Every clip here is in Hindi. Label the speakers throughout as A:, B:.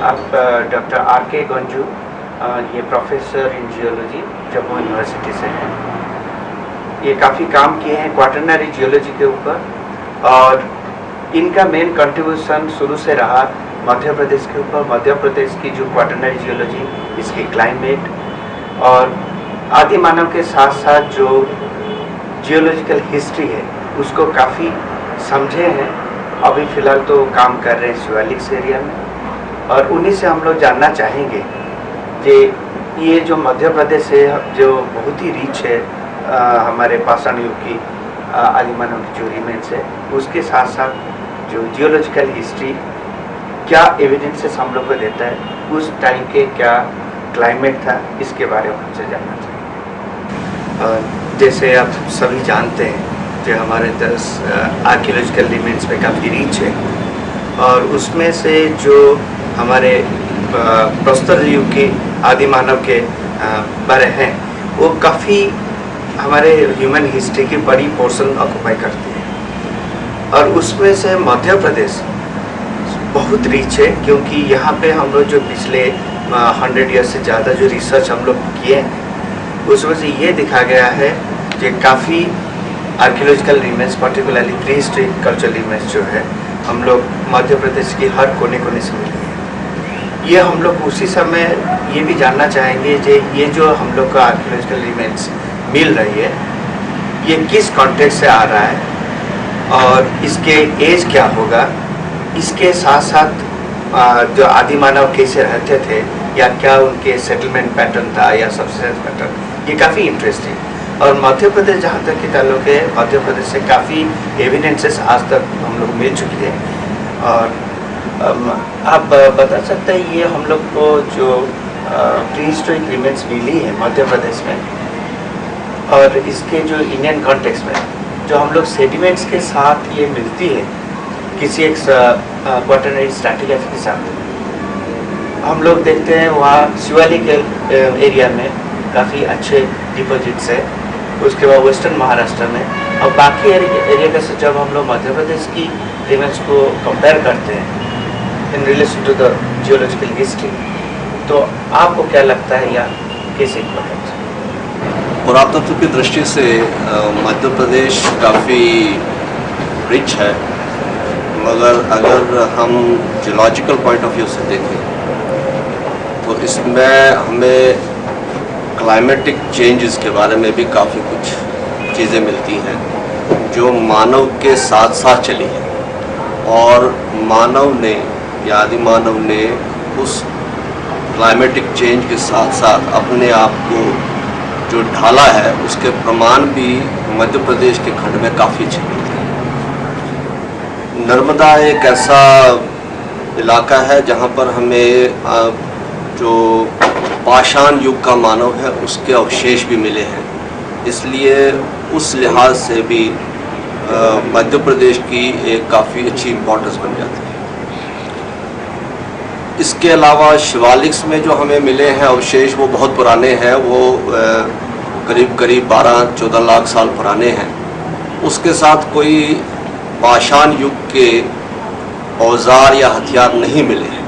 A: आप डॉक्टर R.K. गंजू, ये professor in geology Jammu university से हैं। ये काफ़ी काम किए हैं क्वाटरनरी जियोलॉजी के ऊपर, और इनका मेन कंट्रीब्यूशन शुरू से रहा मध्य प्रदेश के ऊपर। मध्य प्रदेश की जो क्वाटरनरी जियोलॉजी, इसकी क्लाइमेट और आदि मानव के साथ साथ जो जियोलॉजिकल हिस्ट्री है उसको काफ़ी समझे हैं। अभी फ़िलहाल तो काम कर रहे हैं शिवालिक्स एरिया में, और उन्हीं से हम लोग जानना चाहेंगे कि ये जो मध्य प्रदेश है जो बहुत ही रिच है हमारे पाषाण युग की आदि मानव की जो रिमेन्स है, उसके साथ साथ जो जियोलॉजिकल हिस्ट्री क्या एविडेंसेस हम लोग को देता है, उस टाइम के क्या क्लाइमेट था, इसके बारे में हमसे जानना चाहिए। जैसे आप सभी जानते हैं जो हमारे 10 आर्कियोलॉजिकल रिमेन्स पे काफ़ी रिच है, और उसमें से जो हमारे प्रस्तर युग के आदि मानव के बारे हैं वो काफ़ी हमारे ह्यूमन हिस्ट्री की बड़ी पोर्शन ऑक्यूपाई करती है। और उसमें से मध्य प्रदेश बहुत रिच है, क्योंकि यहाँ पे हम लोग जो पिछले 100 ईयर से ज़्यादा जो रिसर्च हम लोग किए हैं उसमें से ये दिखा गया है कि काफ़ी archaeological remains, particularly pre historic cultural remains जो है हम लोग मध्य प्रदेश की हर कोने कोने से मिली है। ये हम लोग उसी समय ये भी जानना चाहेंगे कि ये जो हम लोग का आर्कियोलॉजिकल रिमेन्स मिल रही है ये किस कॉन्टेक्स्ट से आ रहा है और इसके एज क्या होगा, इसके साथ साथ जो आदि मानव कैसे रहते थे या क्या उनके सेटलमेंट पैटर्न था या सब्सिस्टेंस पैटर्न, ये काफ़ी इंटरेस्टिंग। और मध्य प्रदेश जहाँ तक की ताल्लुक है, मध्य प्रदेश से काफ़ी एविडेंसेस आज तक हम लोग मिल चुकी है। और आप बता सकते हैं ये हम लोग को जो प्री हिस्टोरिक रिमेन्स मिली है मध्य प्रदेश में, और इसके जो इंडियन कॉन्टेक्स्ट में जो हम लोग सेडिमेंट्स के साथ ये मिलती है किसी एक क्वाटरनरी स्ट्रैटिग्राफी के साथ, हम लोग देखते हैं वहाँ शिवालिक एरिया में काफ़ी अच्छे डिपॉजिट्स है। उसके बाद वेस्टर्न महाराष्ट्र में, और बाकी एरिया का से जब हम लोग मध्य प्रदेश की रिमेन्स को कंपेयर करते हैं in relation to the geological history, तो आपको क्या लगता है या कैसे इम्पोर्टेंट?
B: पुरातत्व की दृष्टि से मध्य प्रदेश काफ़ी रिच है, मगर अगर हम जियोलॉजिकल पॉइंट ऑफ व्यू से देखें तो इसमें हमें क्लाइमेटिक चेंजेस के बारे में भी काफ़ी कुछ चीज़ें मिलती हैं जो मानव के साथ साथ चली हैं, और मानव ने या आदि मानव ने उस क्लाइमेटिक चेंज के साथ साथ अपने आप को जो ढाला है उसके प्रमाण भी मध्य प्रदेश के खंड में काफ़ी अच्छे मिलते हैं। नर्मदा एक ऐसा इलाका है जहाँ पर हमें जो पाषाण युग का मानव है उसके अवशेष भी मिले हैं, इसलिए उस लिहाज से भी मध्य प्रदेश की एक काफ़ी अच्छी इम्पोर्टेंस बन जाती है। इसके अलावा शिवालिक्स में जो हमें मिले हैं अवशेष वो बहुत पुराने हैं, वो करीब 12-14 लाख साल पुराने हैं। उसके साथ कोई पाषाण युग के औजार या हथियार नहीं मिले हैं,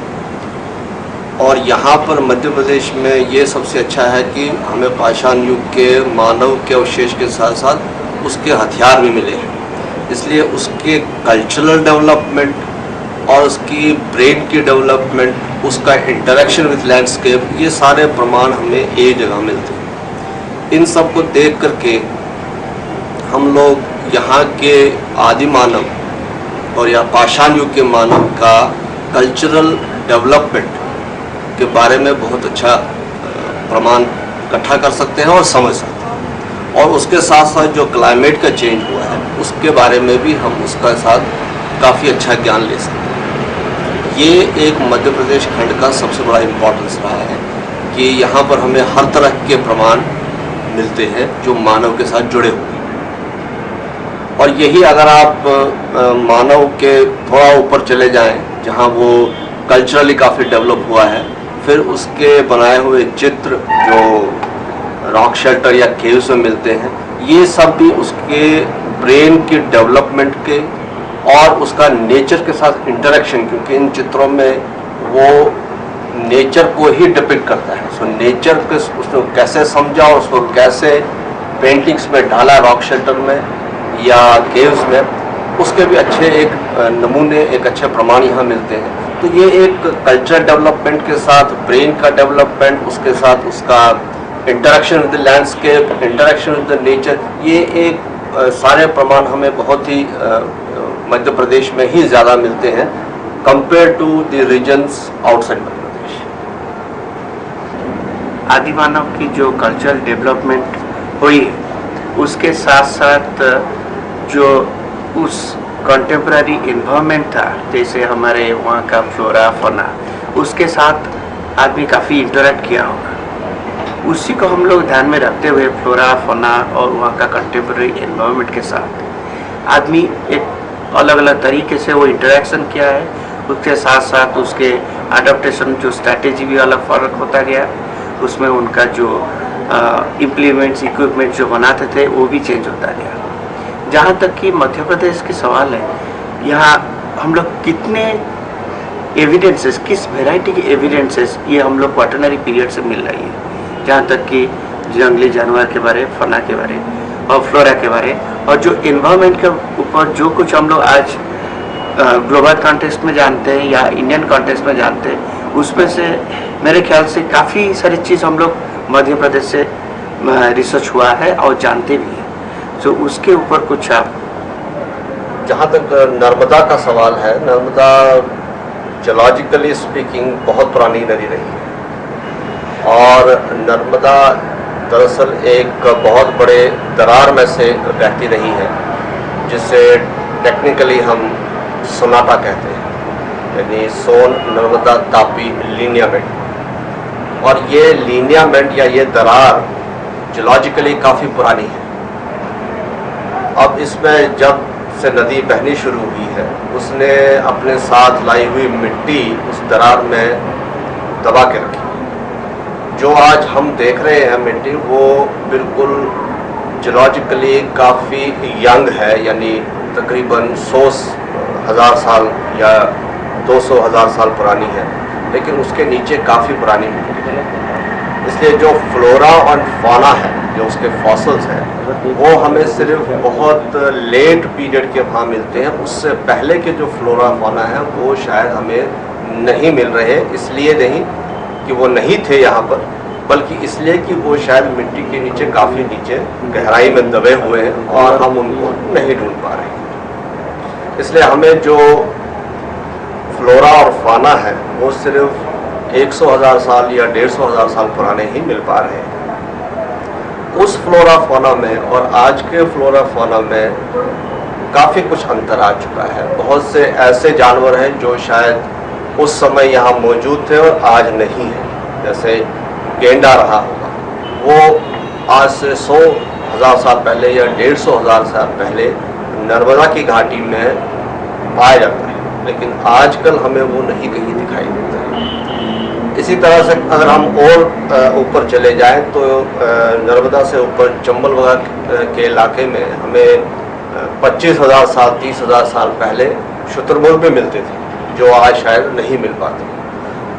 B: और यहाँ पर मध्य प्रदेश में ये सबसे अच्छा है कि हमें पाषाण युग के मानव के अवशेष के साथ साथ उसके हथियार भी मिले हैं, इसलिए उसके कल्चरल डेवलपमेंट और उसकी ब्रेन की डेवलपमेंट, उसका इंटरेक्शन विथ लैंडस्केप, ये सारे प्रमाण हमें एक जगह मिलते हैं। इन सब को देख करके हम लोग यहाँ के आदि मानव और या पाषाण युग के मानव का कल्चरल डेवलपमेंट के बारे में बहुत अच्छा प्रमाण इकट्ठा कर सकते हैं और समझ सकते हैं, और उसके साथ साथ जो क्लाइमेट का चेंज हुआ है उसके बारे में भी हम उसका साथ काफ़ी अच्छा ज्ञान ले सकते हैं। ये एक मध्य प्रदेश खंड का सबसे बड़ा इम्पोर्टेंस रहा है कि यहाँ पर हमें हर तरह के प्रमाण मिलते हैं जो मानव के साथ जुड़े हुए हैं। और यही अगर आप मानव के थोड़ा ऊपर चले जाएं जहाँ वो कल्चरली काफ़ी डेवलप हुआ है, फिर उसके बनाए हुए चित्र जो रॉक शेल्टर या केव्स में मिलते हैं, ये सब भी उसके ब्रेन की डेवलपमेंट के और उसका नेचर के साथ इंटरेक्शन, क्योंकि इन चित्रों में वो नेचर को ही डिपिक्ट करता है। सो नेचर के उसको कैसे समझा और उसको कैसे पेंटिंग्स में ढाला रॉक शेल्टर में या केव्स में, उसके भी अच्छे एक नमूने, एक अच्छे प्रमाण यहाँ मिलते हैं। तो ये एक कल्चरल डेवलपमेंट के साथ ब्रेन का डेवलपमेंट, उसके साथ उसका interaction with the landscape, interaction with the nature, ये एक सारे प्रमाण हमें बहुत ही मध्य प्रदेश में ही ज़्यादा मिलते हैं compare to the regions outside Madhya Pradesh.
A: आदिमानव की जो कल्चरल डेवलपमेंट हुई उसके साथ साथ जो उस कंटेम्प्रेरी इन्वायरमेंट था, जैसे हमारे वहाँ का फ्लोरा फौना, उसके साथ आदमी काफ़ी इंटरेक्ट किया होगा। उसी को हम लोग ध्यान में रखते हुए फ्लोरा फौना और वहाँ का कंटेम्प्रेरी इन्वायरमेंट के साथ आदमी एक अलग अलग तरीके से वो इंटरेक्शन किया है। उसके साथ साथ उसके अडॉप्टेशन जो स्ट्रैटेजी भी अलग फ़र्क होता गया, उसमें उनका जो इम्प्लीमेंट्स इक्विपमेंट जो बनाते थे वो भी चेंज होता गया। जहाँ तक कि मध्य प्रदेश की सवाल है, यहाँ हम लोग कितने एविडेंसेस, किस वैरायटी के एविडेंसेस ये हम लोग क्वाटरनरी पीरियड से मिल रही है। जहाँ तक कि जंगली जानवर के बारे, फना के बारे और फ्लोरा के बारे, और जो इन्वायरमेंट के ऊपर जो कुछ हम लोग आज ग्लोबल कॉन्टेक्स्ट में जानते हैं या इंडियन कॉन्टेक्स्ट में जानते हैं, उसमें से मेरे ख्याल से काफ़ी सारी चीज़ हम लोग मध्य प्रदेश से रिसर्च हुआ है और जानते भी हैं। तो उसके ऊपर कुछ आप।
B: जहाँ तक नर्मदा का सवाल है, नर्मदा जियोलॉजिकली स्पीकिंग बहुत पुरानी नदी रही है और नर्मदा दरअसल एक बहुत बड़े दरार में से बहती रही है, जिसे टेक्निकली हम सोनाटा कहते हैं, यानी सोन नर्मदा तापी लीनियामेंट। और ये लीनियामेंट या ये दरार जियोलॉजिकली काफ़ी पुरानी है। अब इसमें जब से नदी बहनी शुरू हुई है, उसने अपने साथ लाई हुई मिट्टी उस दरार में दबा के रखी। जो आज हम देख रहे हैं मिट्टी, वो बिल्कुल जियोलॉजिकली काफ़ी यंग है, यानी तकरीबन 100,000 साल या 200,000 साल पुरानी है, लेकिन उसके नीचे काफ़ी पुरानी मिट्टी है। इसलिए जो फ्लोरा और फौना है, जो उसके फॉसल्स हैं, वो हमें सिर्फ बहुत लेट पीरियड के वहाँ मिलते हैं। उससे पहले के जो फ्लोरा फौना है वो शायद हमें नहीं मिल रहे। इसलिए नहीं कि वो नहीं थे यहाँ पर, बल्कि इसलिए कि वो शायद मिट्टी के नीचे, काफ़ी नीचे गहराई में दबे हुए हैं और हम उनको नहीं ढूंढ पा रहे हैं। इसलिए हमें जो फ्लोरा और फौना है वो सिर्फ 100,000 साल या 150,000 साल पुराने ही मिल पा रहे हैं। उस फ्लोरा फौना में और आज के फ्लोरा फौना में काफ़ी कुछ अंतर आ चुका है। बहुत से ऐसे जानवर हैं जो शायद उस समय यहाँ मौजूद थे और आज नहीं है। जैसे गेंडा रहा होगा, वो आज से 100,000 साल पहले या 150,000 साल पहले नर्मदा की घाटी में पाया जाता है, लेकिन आजकल हमें वो नहीं कहीं दिखाई देता है। इसी तरह से अगर हम और ऊपर चले जाएं तो नर्मदा से ऊपर चंबल वगैरह के इलाके में हमें 25,000 साल 30,000 साल पहले शुतुरमुर्ग भी मिलते थे, जो आज शायद नहीं मिल पाते।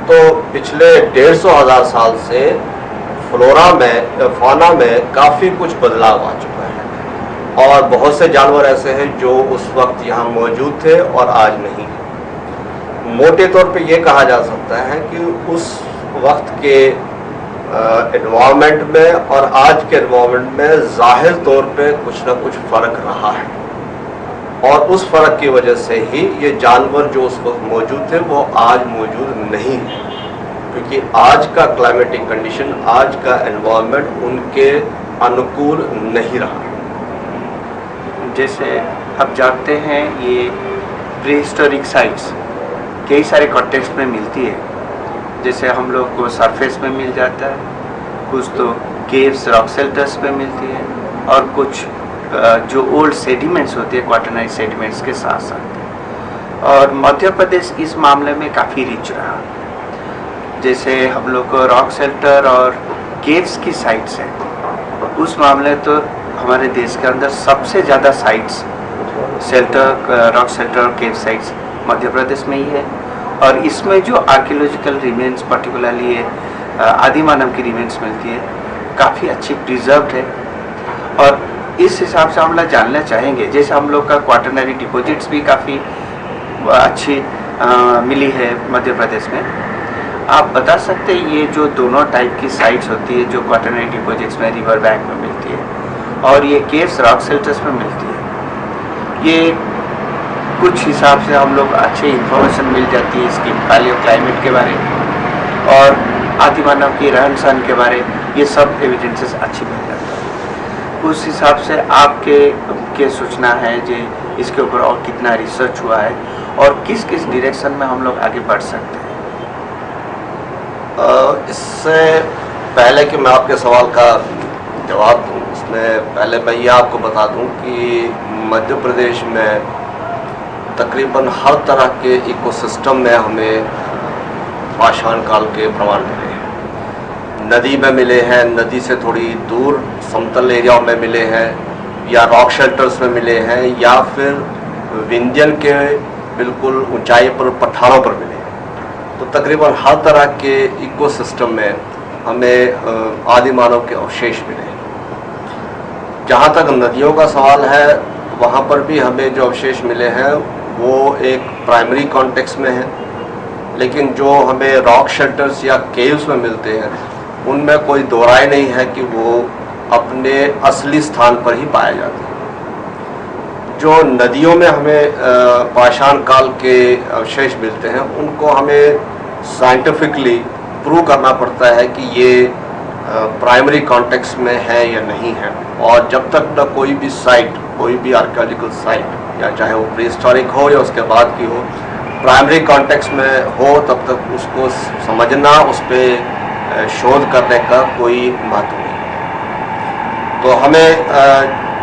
B: तो पिछले 150,000 साल से फ्लोरा में, फौना में काफ़ी कुछ बदलाव आ चुका है और बहुत से जानवर ऐसे हैं जो उस वक्त यहाँ मौजूद थे और आज नहीं। मोटे तौर पे ये कहा जा सकता है कि उस वक्त के एनवायरनमेंट में और आज के एनवायरनमेंट में जाहिर तौर पे कुछ ना कुछ फ़र्क रहा है और उस फ़र्क की वजह से ही ये जानवर जो उस वक्त मौजूद थे वो आज मौजूद नहीं है, क्योंकि आज का क्लाइमेटिक कंडीशन, आज का एनवायरनमेंट उनके अनुकूल नहीं रहा।
A: जैसे आप जानते हैं, ये प्रीहिस्टोरिक साइट्स कई सारे कॉन्टेक्स्ट में मिलती है। जैसे हम लोग को सरफेस में मिल जाता है, कुछ तो केव्स, रॉक शेल्टर्स में मिलती है, और कुछ जो ओल्ड सेडिमेंट्स होती है क्वाटरनरी सेडिमेंट्स के साथ साथ। और मध्य प्रदेश इस मामले में काफ़ी रिच रहा। जैसे हम लोग को रॉक शेल्टर और केव्स की साइट्स हैं, उस मामले तो हमारे देश के अंदर सबसे ज़्यादा साइट्स शेल्टर, रॉक शेल्टर और केव साइट्स मध्य प्रदेश में ही है। और इसमें जो आर्कियोलॉजिकल रिमेन्स पर्टिकुलरली आदि मानव की रिमेन्स मिलती है काफ़ी अच्छी प्रिजर्व्ड है। और इस हिसाब से हम लोग जानना चाहेंगे, जैसे हम लोग का क्वाटरनरी डिपॉजिट्स भी काफ़ी अच्छी मिली है मध्य प्रदेश में। आप बता सकते हैं ये जो दोनों टाइप की साइट्स होती है जो क्वाटरनरी डिपॉजिट्स में रिवर बैंक में मिलती है और ये केव्स रॉक शेल्टर्स में मिलती है, ये कुछ हिसाब से हम लोग अच्छी इंफॉर्मेशन मिल जाती है इसकी क्लाइमेट के बारे में और आदिमानव की रहन सहन के बारे, ये सब एविडेंसेस अच्छी मिल जाती है। उस हिसाब से आपके सूचना है जो इसके ऊपर और कितना रिसर्च हुआ है और किस किस डायरेक्शन में हम लोग आगे बढ़ सकते हैं?
B: इससे पहले कि मैं आपके सवाल का जवाब दूं, उसमें पहले मैं ये आपको बता दूं कि मध्य प्रदेश में तकरीबन हर तरह के इकोसिस्टम में हमें पाषाण काल के प्रमाण मिले हैं। नदी में मिले हैं, नदी से थोड़ी दूर समतल एरिया में मिले हैं, या रॉक शेल्टर्स में मिले हैं, या फिर विंध्यन के बिल्कुल ऊंचाई पर पठारों पर मिले हैं। तो तकरीबन हर तरह के इकोसिस्टम में हमें आदि मानव के अवशेष मिले हैं। जहाँ तक नदियों का सवाल है, वहाँ पर भी हमें जो अवशेष मिले हैं वो एक प्राइमरी कॉन्टेक्स्ट में है, लेकिन जो हमें रॉक शेल्टर्स या केव्स में मिलते हैं उनमें कोई दो राय नहीं है कि वो अपने असली स्थान पर ही पाए जाते हैं। जो नदियों में हमें पाषाण काल के अवशेष मिलते हैं उनको हमें साइंटिफिकली प्रूव करना पड़ता है कि ये प्राइमरी कॉन्टेक्स्ट में है या नहीं है। और जब तक न कोई भी साइट, कोई भी आर्कियोलॉजिकल साइट, या चाहे वो प्री हिस्टोरिक हो या उसके बाद की हो, प्राइमरी कॉन्टेक्स्ट में हो, तब तक उसको समझना, उस पर शोध करने का कोई महत्व नहीं। तो हमें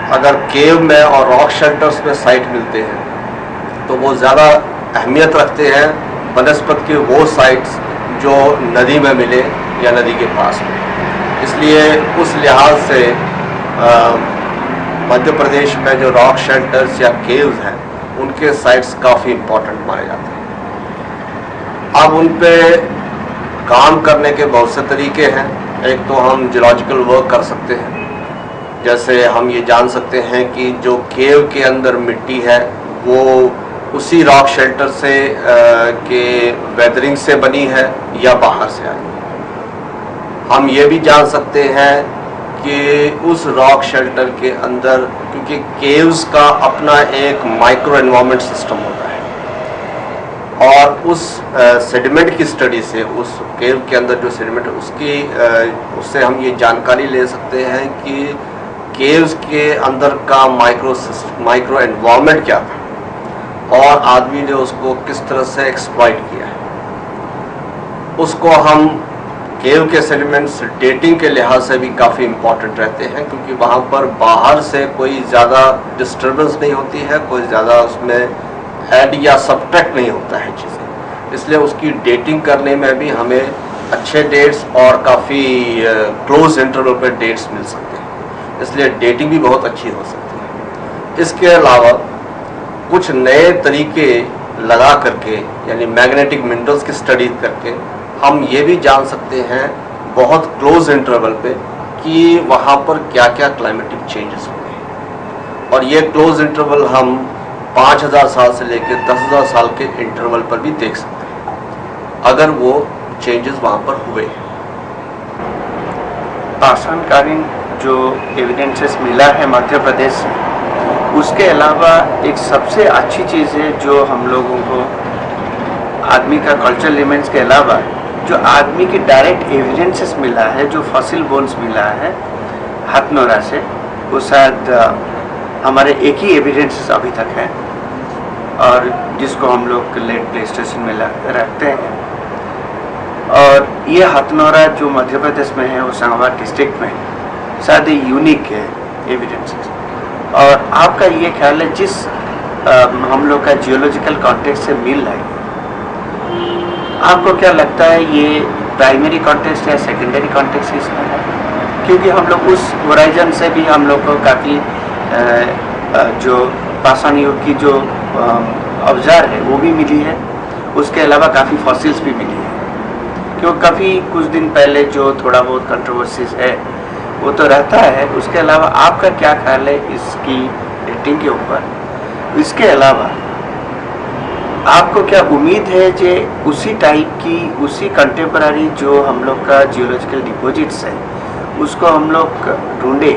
B: अगर केव में और रॉक शेल्टर्स में साइट मिलते हैं तो वो ज़्यादा अहमियत रखते हैं बनस्पत के वो साइट्स जो नदी में मिले या नदी के पास में। इसलिए उस लिहाज से मध्य प्रदेश में जो रॉक शेल्टर्स या केव्स हैं उनके साइट्स काफ़ी इम्पोर्टेंट माने जाते हैं। अब उन पे काम करने के बहुत से तरीके हैं। एक तो हम जियोलॉजिकल वर्क कर सकते हैं, जैसे हम ये जान सकते हैं कि जो केव के अंदर मिट्टी है वो उसी रॉक शेल्टर से के वेदरिंग से बनी है या बाहर से आई। हम ये भी जान सकते हैं कि उस रॉक शेल्टर के अंदर, क्योंकि केव्स का अपना एक माइक्रो एनवायरनमेंट सिस्टम होता है, और उस सेडिमेंट की स्टडी से, उस केव के अंदर जो सेडिमेंट है उससे हम ये जानकारी ले सकते हैं कि केव्स के अंदर का माइक्रो एनवायरनमेंट क्या था और आदमी ने उसको किस तरह से एक्सप्लॉइट किया है। उसको हम केव के सेडिमेंट्स डेटिंग के लिहाज से भी काफ़ी इम्पॉर्टेंट रहते हैं, क्योंकि वहाँ पर बाहर से कोई ज़्यादा डिस्टर्बेंस नहीं होती है, कोई ज़्यादा उसमें ऐड या सब्ट्रैक्ट नहीं होता है चीज़ें। इसलिए उसकी डेटिंग करने में भी हमें अच्छे डेट्स और काफ़ी क्लोज इंटरवल पर डेट्स मिल सकते हैं, इसलिए डेटिंग भी बहुत अच्छी हो सकती है। इसके अलावा कुछ नए तरीके लगा करके, यानी मैग्नेटिक मिनरल्स की स्टडी करके, हम ये भी जान सकते हैं बहुत क्लोज इंटरवल पे कि वहाँ पर क्या क्या क्लाइमेटिक चेंजेस हुए हैं। और ये क्लोज इंटरवल हम 5000 साल से लेकर 10,000 साल के इंटरवल पर भी देख सकते हैं, अगर वो चेंजेस वहाँ पर हुए हैं।
A: पाषाणकालीन जो एविडेंसेस मिला है मध्य प्रदेश में, उसके अलावा एक सबसे अच्छी चीज़ है जो हम लोगों को आदमी का कल्चरल रिमेन्स के अलावा जो आदमी की डायरेक्ट एविडेंसेस मिला है, जो फॉसिल बोन्स मिला है हथनोरा से, वो शायद हमारे एक ही एविडेंसेस अभी तक है और जिसको हम लोग लेट प्लेस्टेशन में रखते हैं। और ये हथनोरा जो मध्य प्रदेश में है, होशंगाबाद डिस्ट्रिक्ट में, शायद यूनिक है एविडेंसेस। और आपका ये ख्याल है जिस हम लोग का जियोलॉजिकल कॉन्टेक्स्ट से मिल रहा है, आपको क्या लगता है ये प्राइमरी कॉन्टेक्स्ट या सेकेंडरी कॉन्टेक्स्ट इसमें है? क्योंकि हम लोग उस होराइजन से भी हम लोग को काफ़ी जो पाषाण युग की जो औजार है वो भी मिली है, उसके अलावा काफ़ी फॉसिल्स भी मिली है। क्यों काफ़ी कुछ दिन पहले जो थोड़ा बहुत कंट्रोवर्सीज है वो तो रहता है, उसके अलावा आपका क्या ख्याल है इसकी डेटिंग के ऊपर? इसके अलावा आपको क्या उम्मीद है कि उसी टाइप की, उसी कंटेम्पररी जो हम लोग का जियोलॉजिकल डिपॉजिट्स है उसको हम लोग ढूंढे,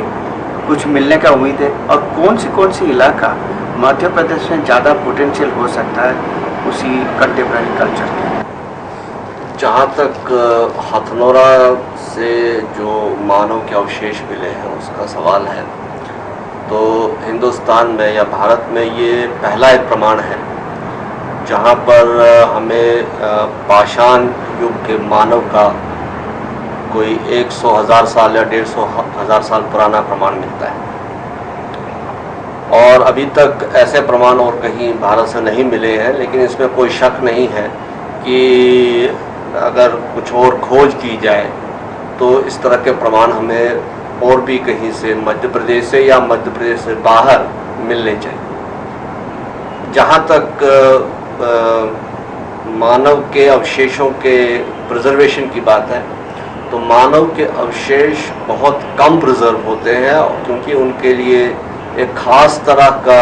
A: कुछ मिलने का उम्मीद है? और कौन सी इलाका मध्य प्रदेश में ज़्यादा पोटेंशियल हो सकता है उसी कंटेम्पररी कल्चर के?
B: जहाँ तक हथनोरा से जो मानव के अवशेष मिले हैं उसका सवाल है, तो हिंदुस्तान में या भारत में ये पहला एक प्रमाण है जहाँ पर हमें पाषाण युग के मानव का कोई 100,000 साल या 150,000 साल पुराना प्रमाण मिलता है। और अभी तक ऐसे प्रमाण और कहीं भारत से नहीं मिले हैं, लेकिन इसमें कोई शक नहीं है कि अगर कुछ और खोज की जाए तो इस तरह के प्रमाण हमें और भी कहीं से, मध्य प्रदेश से या मध्य प्रदेश से बाहर मिलने चाहिए। जहाँ तक मानव के अवशेषों के प्रिजर्वेशन की बात है, तो मानव के अवशेष बहुत कम प्रिजर्व होते हैं क्योंकि उनके लिए एक ख़ास तरह का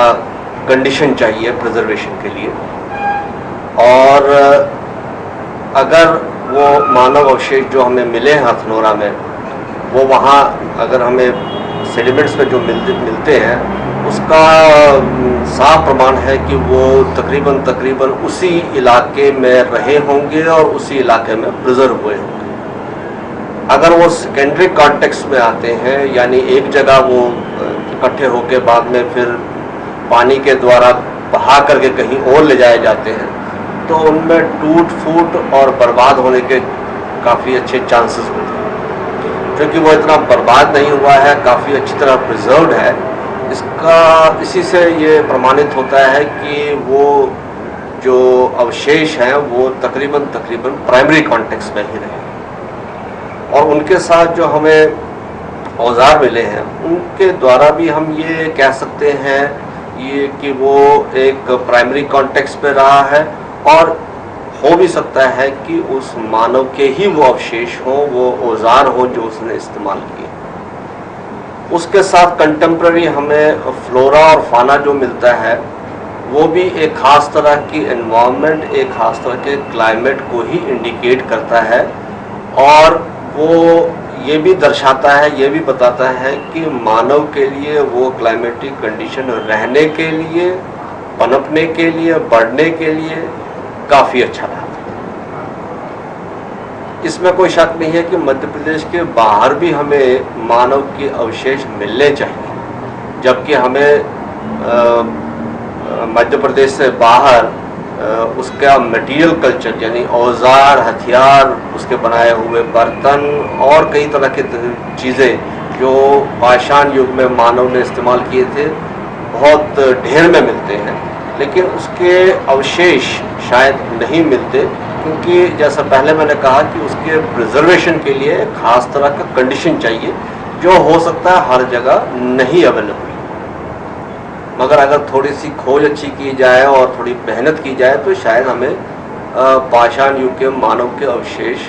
B: कंडीशन चाहिए प्रिजर्वेशन के लिए। और अगर वो मानव अवशेष जो हमें मिले हैं हथनोरा में, वो वहाँ अगर हमें सेडिमेंट्स में जो मिलते हैं उसका साफ प्रमाण है कि वो तकरीबन उसी इलाके में रहे होंगे और उसी इलाके में प्रिजर्व हुए होंगे। अगर वो सेकेंडरी कॉन्टेक्स्ट में आते हैं, यानी एक जगह वो इकट्ठे होकर बाद में फिर पानी के द्वारा बहा करके कहीं और ले जाए जाते हैं, तो उनमें टूट फूट और बर्बाद होने के काफ़ी अच्छे चांसेस होते हैं। क्योंकि वो इतना बर्बाद नहीं हुआ है, काफ़ी अच्छी तरह प्रिजर्व्ड है, इसी से ये प्रमाणित होता है कि वो जो अवशेष हैं वो तकरीबन प्राइमरी कॉन्टेक्स्ट में ही रहे। और उनके साथ जो हमें औजार मिले हैं उनके द्वारा भी हम ये कह सकते हैं ये कि वो एक प्राइमरी कॉन्टेक्स्ट पे रहा है, और हो भी सकता है कि उस मानव के ही वो अवशेष हों, वो औजार हों जो उसने इस्तेमाल किए। उसके साथ कंटेम्प्ररी हमें फ्लोरा और फाना जो मिलता है वो भी एक ख़ास तरह की एनवायरनमेंट, एक ख़ास तरह के क्लाइमेट को ही इंडिकेट करता है, और वो ये भी दर्शाता है, ये भी बताता है कि मानव के लिए वो क्लाइमेटिक कंडीशन रहने के लिए, पनपने के लिए, बढ़ने के लिए काफ़ी अच्छा रहा। इसमें कोई शक नहीं है कि मध्य प्रदेश के बाहर भी हमें मानव के अवशेष मिलने चाहिए, जबकि हमें मध्य प्रदेश से बाहर उसका मटेरियल कल्चर यानी औजार, हथियार, उसके बनाए हुए बर्तन और कई तरह की चीज़ें जो पाषाण युग में मानव ने इस्तेमाल किए थे बहुत ढेर में मिलते हैं, लेकिन उसके अवशेष शायद नहीं मिलते, क्योंकि जैसा पहले मैंने कहा कि उसके प्रिजर्वेशन के लिए ख़ास तरह का कंडीशन चाहिए जो हो सकता है हर जगह नहीं अवेलेबल। मगर अगर थोड़ी सी खोज अच्छी की जाए और थोड़ी मेहनत की जाए तो शायद हमें पाषाण युग के मानव के अवशेष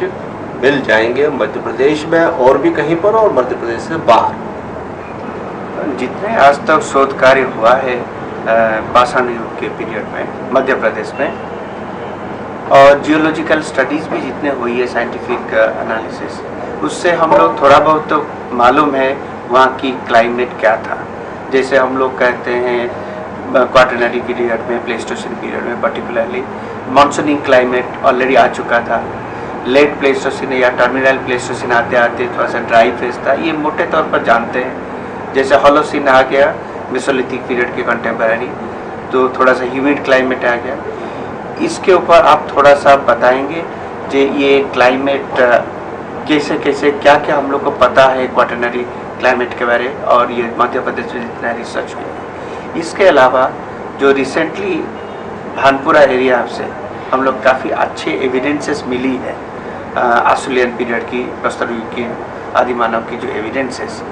B: मिल जाएंगे मध्य प्रदेश में और भी कहीं पर, और मध्य प्रदेश से बाहर।
A: जितने आज तक शोध कार्य हुआ है पाषाण युग के पीरियड में मध्य प्रदेश में, और जियोलॉजिकल स्टडीज़ भी जितने हुई है, साइंटिफिक एनालिसिस, उससे हम लोग थोड़ा बहुत तो मालूम है वहाँ की क्लाइमेट क्या था। जैसे हम लोग कहते हैं क्वाटरनरी पीरियड में, प्लेस्टोसिन पीरियड में पर्टिकुलरली मानसूनिंग क्लाइमेट ऑलरेडी आ चुका था। लेट प्लेस्टोसिन या टर्मिनल प्लेस्टोसिन आते आते थोड़ा सा ड्राई फेज था, ये मोटे तौर पर जानते हैं। जैसे होलोसिन आ गया मेसोलिथिक पीरियड के कंटेम्पररी, तो थोड़ा सा ह्यूमिड क्लाइमेट आ गया। इसके ऊपर आप थोड़ा सा बताएंगे कि ये क्लाइमेट कैसे कैसे क्या क्या हम लोग को पता है क्वाटरनरी क्लाइमेट के बारे, और ये मध्य प्रदेश में जितना रिसर्च हुआ। इसके अलावा जो रिसेंटली भानपुरा एरिया से हम लोग काफ़ी अच्छे एविडेंसेस मिली है आस्ट्रेलियन पीरियड की, प्रस्तर युग की, आदि मानव की जो एविडेंसेस,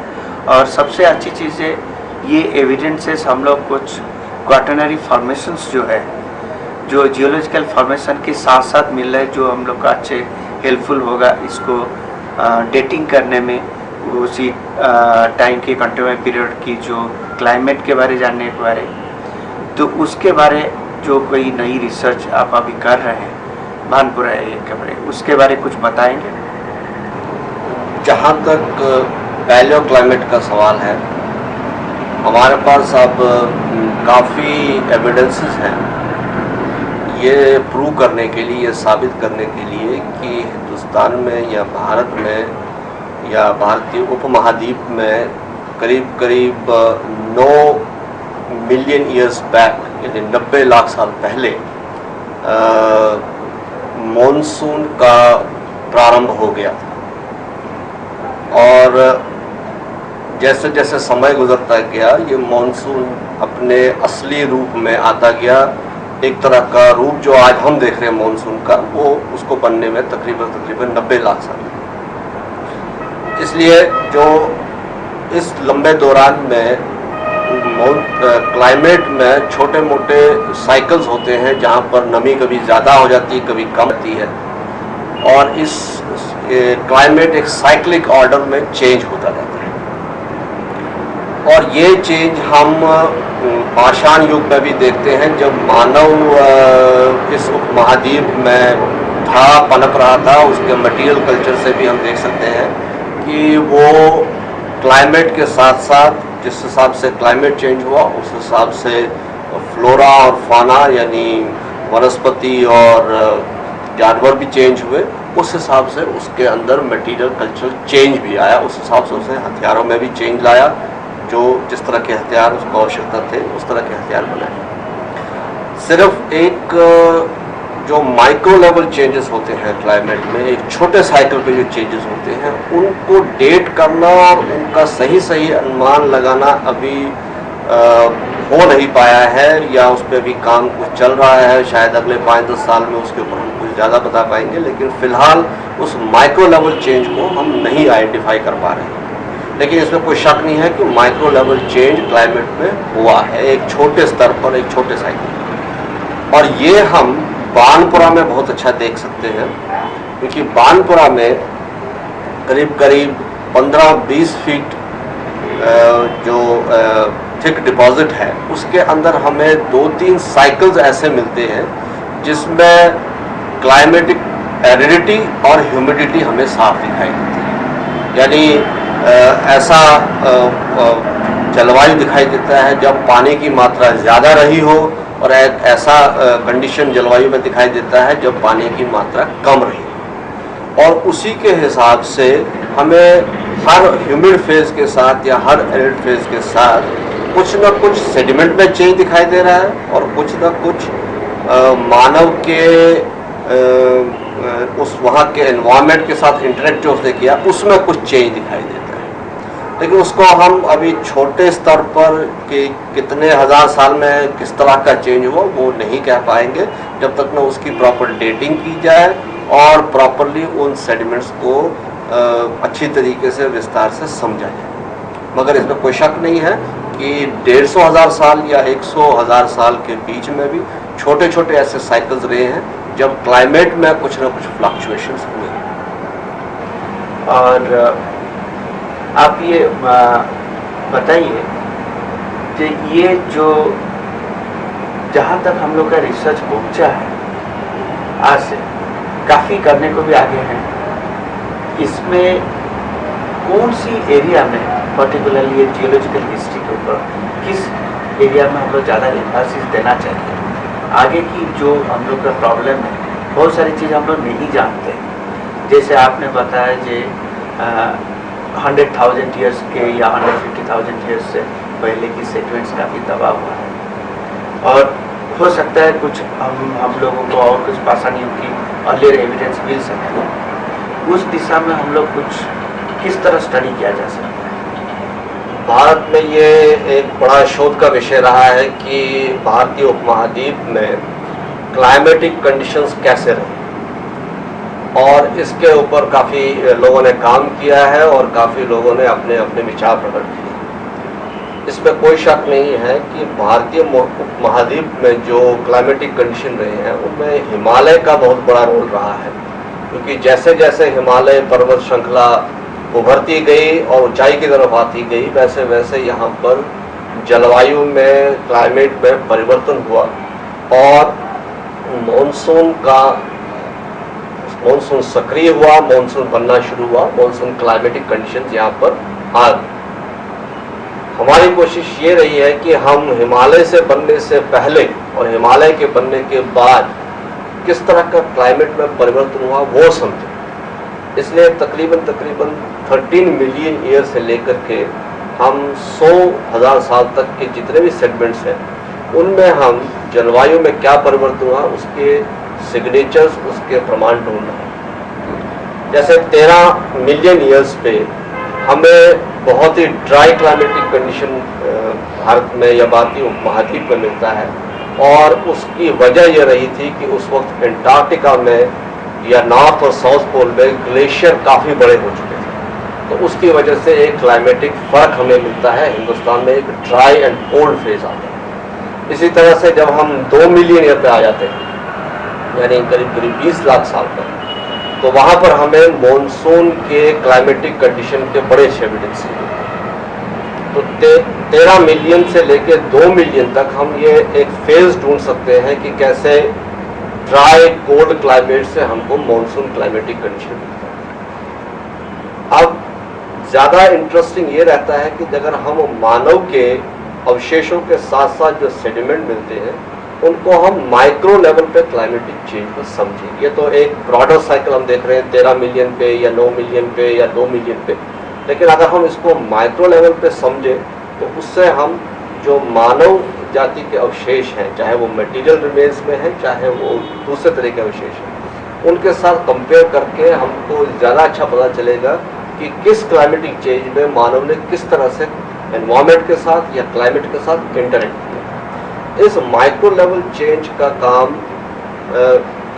A: और सबसे अच्छी चीज़ है ये एविडेंसेस हम लोग कुछ क्वाटरनरी फॉर्मेशंस जो है जो जियोलॉजिकल फॉर्मेशन के साथ साथ मिल रहा है, जो हम लोग का अच्छे हेल्पफुल होगा इसको डेटिंग करने में, उसी टाइम के कंटेम्पररी पीरियड की जो क्लाइमेट के बारे जानने के बारे, तो उसके बारे जो कोई नई रिसर्च आप अभी कर रहे हैं भानपुरा एरिया के बारे, उसके बारे कुछ बताएंगे?
B: जहाँ तक पैलियो क्लाइमेट का सवाल है, हमारे पास अब काफ़ी एविडेंसेस हैं ये प्रूव करने के लिए, ये साबित करने के लिए कि हिंदुस्तान में या भारत में या भारतीय उपमहाद्वीप में करीब करीब 9 मिलियन ईयर्स बैक, यानी 90 लाख साल पहले मॉनसून का प्रारंभ हो गया था। और जैसे जैसे समय गुजरता गया, ये मॉनसून अपने असली रूप में आता गया। एक तरह का रूप जो आज हम देख रहे हैं मॉनसून का, वो उसको बनने में तकरीबन 90 लाख साल। इसलिए जो इस लंबे दौरान में क्लाइमेट में छोटे मोटे साइकिल्स होते हैं, जहाँ पर नमी कभी ज़्यादा हो जाती है, कभी कम होती है, और इस क्लाइमेट एक साइक्लिक ऑर्डर में चेंज होता रहता है। और ये चेंज हम पाषाण युग में भी देखते हैं, जब मानव इस उपमहाद्वीप में था, पनप रहा था। उसके मटेरियल कल्चर से भी हम देख सकते हैं कि वो क्लाइमेट के साथ साथ, जिस हिसाब से क्लाइमेट चेंज हुआ, उस हिसाब से फ्लोरा और फाना यानी वनस्पति और जानवर भी चेंज हुए। उस हिसाब से उसके अंदर मटेरियल कल्चर चेंज भी आया। उस हिसाब से उसने हथियारों में भी चेंज लाया, जो जिस तरह के हथियार उसको आवश्यकता थे उस तरह के हथियार बनाए। सिर्फ एक जो माइक्रो लेवल चेंजेस होते हैं क्लाइमेट में, एक छोटे साइकिल पे जो चेंजेस होते हैं, उनको डेट करना और उनका सही सही अनुमान लगाना अभी हो नहीं पाया है, या उस पर भी काम कुछ चल रहा है। शायद अगले 5-10 साल में उसके ऊपर हम कुछ ज़्यादा बता पाएंगे, लेकिन फ़िलहाल उस माइक्रो लेवल चेंज को हम नहीं आइडेंटिफाई कर पा रहे हैं। लेकिन इसमें कोई शक नहीं है कि माइक्रो लेवल चेंज क्लाइमेट में हुआ है, एक छोटे स्तर पर, एक छोटे साइकिल। और ये हम बानपुरा में बहुत अच्छा देख सकते हैं, क्योंकि बानपुरा में करीब करीब 15-20 फीट जो थिक डिपॉजिट है, उसके अंदर हमें 2-3 साइकिल्स ऐसे मिलते हैं जिसमें क्लाइमेटिक एरिडिटी और ह्यूमिडिटी हमें साफ दिखाई देती है। यानी ऐसा जलवायु दिखाई देता है जब पानी की मात्रा ज़्यादा रही हो, और एक ऐसा कंडीशन जलवायु में दिखाई देता है जब पानी की मात्रा कम रही हो। और उसी के हिसाब से हमें हर ह्यूमिड फेज के साथ या हर एरिड फेज के साथ कुछ न कुछ सेडिमेंट में चेंज दिखाई दे रहा है, और कुछ न कुछ मानव के उस वहाँ के एनवायरनमेंट के साथ इंटरेक्ट जो उसने किया, उसमें कुछ चेंज दिखाई देता है। लेकिन उसको हम अभी छोटे स्तर पर कि कितने हज़ार साल में किस तरह का चेंज हुआ वो नहीं कह पाएंगे, जब तक न उसकी प्रॉपर डेटिंग की जाए और प्रॉपरली उन सेडिमेंट्स को अच्छी तरीके से विस्तार से समझा जाए। मगर इसमें कोई शक नहीं है कि 150,000 साल या 100,000 साल के बीच में भी छोटे छोटे ऐसे साइकिल्स रहे हैं जब क्लाइमेट में कुछ ना कुछ फ्लक्चुएशंस हुए।
A: और आप ये बताइए कि ये जो जहाँ तक हम लोग का रिसर्च पहुँचा है, आज से काफ़ी करने को भी आगे हैं, इसमें कौन सी एरिया में पर्टिकुलरली ये जियोलॉजिकल हिस्ट्री के ऊपर किस एरिया में हम लोग ज़्यादा एम्फेसिस देना चाहिए? आगे की जो हम लोग का प्रॉब्लम है, बहुत सारी चीज़ हम लोग नहीं जानते। जैसे आपने बताया जे 100,000 ईयर्स के या 150,000 ईयर्स से पहले की सेटमेंट्स काफ़ी दबा हुआ है, और हो सकता है कुछ हम लोगों को और कुछ पाषाण युग की अर्लियर एविडेंस मिल सकती है। उस दिशा में हम लोग कुछ किस तरह स्टडी किया जा सकता है?
B: भारत में ये एक बड़ा शोध का विषय रहा है कि भारतीय उपमहाद्वीप में क्लाइमेटिक कंडीशंस कैसे रहे, और इसके ऊपर काफ़ी लोगों ने काम किया है और काफ़ी लोगों ने अपने अपने विचार प्रकट किए। इसमें कोई शक नहीं है कि भारतीय उपमहाद्वीप में जो क्लाइमेटिक कंडीशन रहे हैं उनमें हिमालय का बहुत बड़ा रोल रहा है, क्योंकि जैसे जैसे हिमालय पर्वत श्रृंखला उभरती गई और ऊंचाई की तरफ आती गई, वैसे वैसे यहाँ पर जलवायु में, क्लाइमेट में परिवर्तन हुआ और मानसून सक्रिय हुआ, मानसून बनना शुरू हुआ, मानसून क्लाइमेटिक कंडीशंस यहाँ पर आ गई। हमारी कोशिश ये रही है कि हम हिमालय से बनने से पहले और हिमालय के बनने के बाद किस तरह का क्लाइमेट में परिवर्तन हुआ वो समझें। इसलिए तकरीबन 13 मिलियन ईयर से लेकर के हम 100,000 साल तक के जितने भी सेगमेंट्स हैं उनमें हम जलवायु में क्या परिवर्तन हुआ उसके सिग्नेचर्स, उसके प्रमाण ढूंढ रहे हैं। जैसे 13 मिलियन ईयर्स पे हमें बहुत ही ड्राई क्लाइमेटिक कंडीशन भारत में या भारतीय उपमहाद्वीप में मिलता है, और उसकी वजह यह रही थी कि उस वक्त एंटार्क्टिका में या नॉर्थ और साउथ पोल में ग्लेशियर काफ़ी बड़े हो चुके थे, तो उसकी वजह से एक क्लाइमेटिक फ़र्क हमें मिलता है। हिंदुस्तान में एक ड्राई एंड कोल्ड फेज आता है। इसी तरह से जब हम 2 मिलियन ईयर पे आ जाते हैं, यानी करीब 20 लाख साल पर, तो वहाँ पर हमें मॉनसून के क्लाइमेटिक कंडीशन के बड़े एविडेंस हैं। तो 13 मिलियन से लेकर 2 मिलियन तक हम ये एक फेज ढूंढ सकते हैं कि कैसे ड्राई कोल्ड क्लाइमेट से हमको मॉनसून क्लाइमेटिक कंडीशन मिलता है। अब ज़्यादा इंटरेस्टिंग ये रहता है कि अगर हम मानव के अवशेषों के साथ साथ जो सेडिमेंट मिलते हैं उनको हम माइक्रो लेवल पे क्लाइमेटिक चेंज को समझें। ये तो एक ब्रॉडर साइकिल हम देख रहे हैं 13 मिलियन पे या 9 मिलियन पे या 2 मिलियन पे, लेकिन अगर हम इसको माइक्रो लेवल पे समझें तो उससे हम जो मानव जाति के अवशेष हैं, चाहे वो मटेरियल रिमेन्स में है चाहे वो दूसरे तरह के अवशेष हैं, उनके साथ कंपेयर करके हमको ज़्यादा अच्छा पता चलेगा कि किस क्लाइमेटिक चेंज में मानव ने किस तरह से एनवायरनमेंट के साथ या क्लाइमेट के साथ इंटरेक्ट किया। इस माइक्रो लेवल चेंज का काम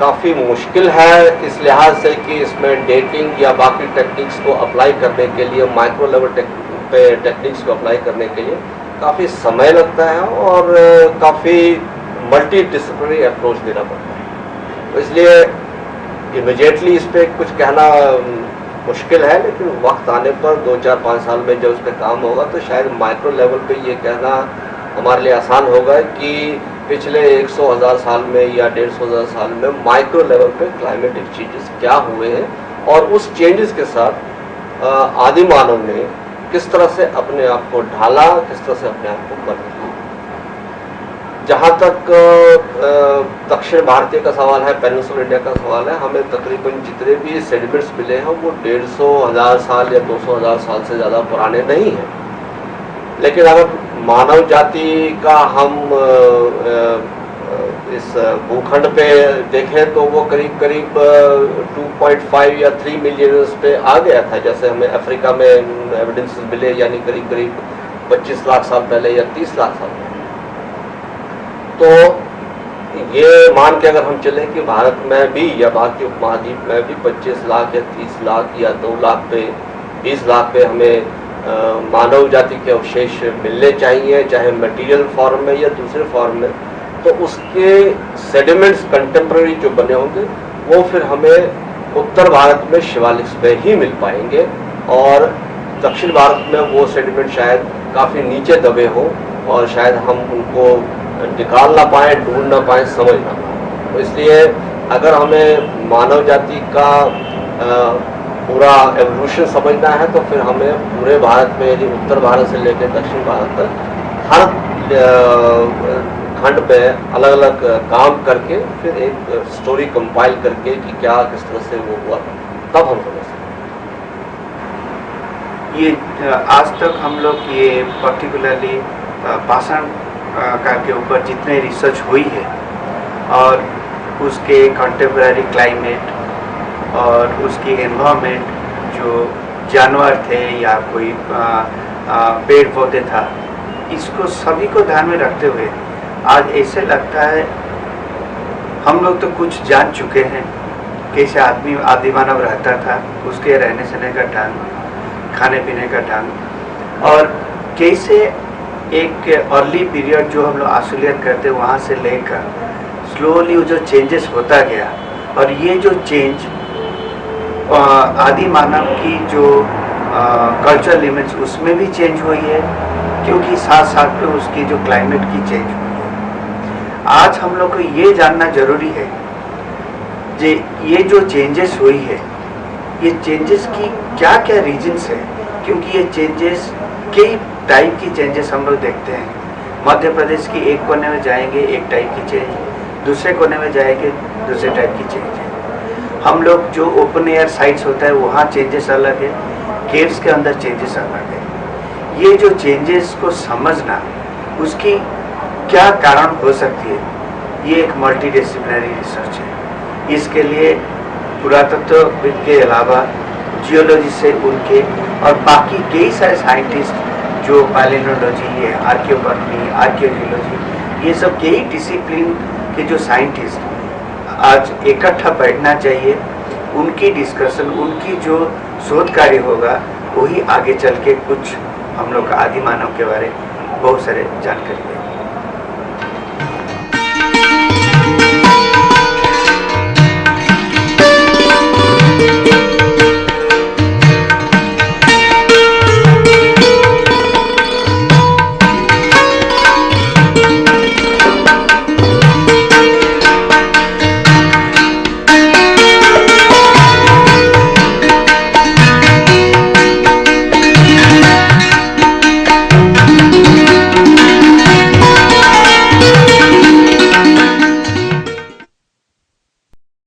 B: काफ़ी मुश्किल है, इस लिहाज से कि इसमें डेटिंग या बाकी टेक्निक्स को अप्लाई करने के लिए, माइक्रो लेवल टेक्निक्स को अप्लाई करने के लिए काफ़ी समय लगता है और काफ़ी मल्टी डिसिप्लिनरी अप्रोच देना पड़ता है। तो इसलिए इमीडिएटली इस पर कुछ कहना मुश्किल है, लेकिन वक्त आने पर 2, 4, 5 साल में जब उस पर काम होगा तो शायद माइक्रो लेवल पे ये कहना हमारे लिए आसान होगा कि पिछले 100,000 साल में या 150,000 साल में माइक्रो लेवल पे क्लाइमेटिक चेंजेस क्या हुए हैं और उस चेंजेस के साथ आदि मानव ने किस तरह से अपने आप को ढाला, किस तरह से अपने आप को बदला। जहाँ तक दक्षिण भारतीय का सवाल है, पेनिनसुलर इंडिया का सवाल है, हमें तकरीबन जितने भी सेडिमेंट्स मिले हैं वो 150,000 साल या 200,000 साल से ज़्यादा पुराने नहीं हैं। लेकिन अगर मानव जाति का हम इस भूखंड पे देखें तो वो करीब 2.5 या 3 मिलियन पे आ गया था, जैसे हमें अफ्रीका में एविडेंसेस मिले, यानी करीब 25 लाख साल पहले या 30 लाख साल पहले। तो ये मान के अगर हम चलें कि भारत में भी या भारतीय उपमहाद्वीप में भी 25 लाख या 30 लाख या 2 लाख पे 20 लाख पे हमें मानव जाति के अवशेष मिलने चाहिए, चाहे मटेरियल फॉर्म में या दूसरे फॉर्म में, तो उसके सेडिमेंट्स कंटेम्प्रेरी जो बने होंगे वो फिर हमें उत्तर भारत में शिवालिक्स में ही मिल पाएंगे, और दक्षिण भारत में वो सेडिमेंट शायद काफ़ी नीचे दबे हों और शायद हम उनको निकाल ना पाएँ, ढूंढ ना पाएँ, समझ ना पाएँ। तो इसलिए अगर हमें मानव जाति का पूरा एवोल्यूशन समझना है तो फिर हमें पूरे भारत में, यदि उत्तर भारत से लेकर दक्षिण भारत तक हर खंड पे अलग अलग काम करके फिर एक स्टोरी कंपाइल करके कि क्या किस तरह से वो हुआ, तब हम समझ सकते।
A: ये आज तक हम लोग ये पर्टिकुलरली पाषाण काल के ऊपर जितने रिसर्च हुई है और उसके कंटेम्प्रेरी क्लाइमेट और उसकी एनवायरनमेंट, जो जानवर थे या कोई पेड़ पौधे था, इसको सभी को ध्यान में रखते हुए आज ऐसे लगता है हम लोग तो कुछ जान चुके हैं कैसे आदि मानव रहता था, उसके रहने सहने का ढंग, खाने पीने का ढंग, और कैसे एक अर्ली पीरियड जो हम लोग आइसोलेट करते वहाँ से लेकर स्लोली वो जो चेंजेस होता गया, और ये जो चेंज आदि मानव की जो कल्चरल लिमिट्स उसमें भी चेंज हुई है, क्योंकि साथ साथ में उसकी जो क्लाइमेट की चेंज हुई है। आज हम लोग को ये जानना जरूरी है कि ये जो चेंजेस हुई है, ये चेंजेस की क्या क्या रीजंस है, क्योंकि ये चेंजेस कई टाइप की चेंजेस हम लोग देखते हैं। मध्य प्रदेश की एक कोने में जाएंगे एक टाइप की चेंज, दूसरे कोने में जाएंगे दूसरे टाइप की चेंज है। हम लोग जो ओपन एयर साइट्स होता है वहाँ चेंजेस अलग है, केव्स के अंदर चेंजेस अलग है। ये जो चेंजेस को समझना, उसकी क्या कारण हो सकती है, ये एक मल्टीडिसिप्लिनरी रिसर्च है। इसके लिए पुरातत्वविद के अलावा जियोलॉजी से उनके और बाकी कई सारे साइंटिस्ट जो पैलियोन्टोलॉजी है, आर्कियोबॉटनी, आर्कियोलॉजी, ये सब कई डिसिप्लिन के जो साइंटिस्ट आज इकट्ठा बैठना चाहिए। उनकी डिस्कशन, उनकी जो शोध कार्य होगा वही आगे चल के कुछ हम लोग आदि मानव के बारे में बहुत सारे जानकारी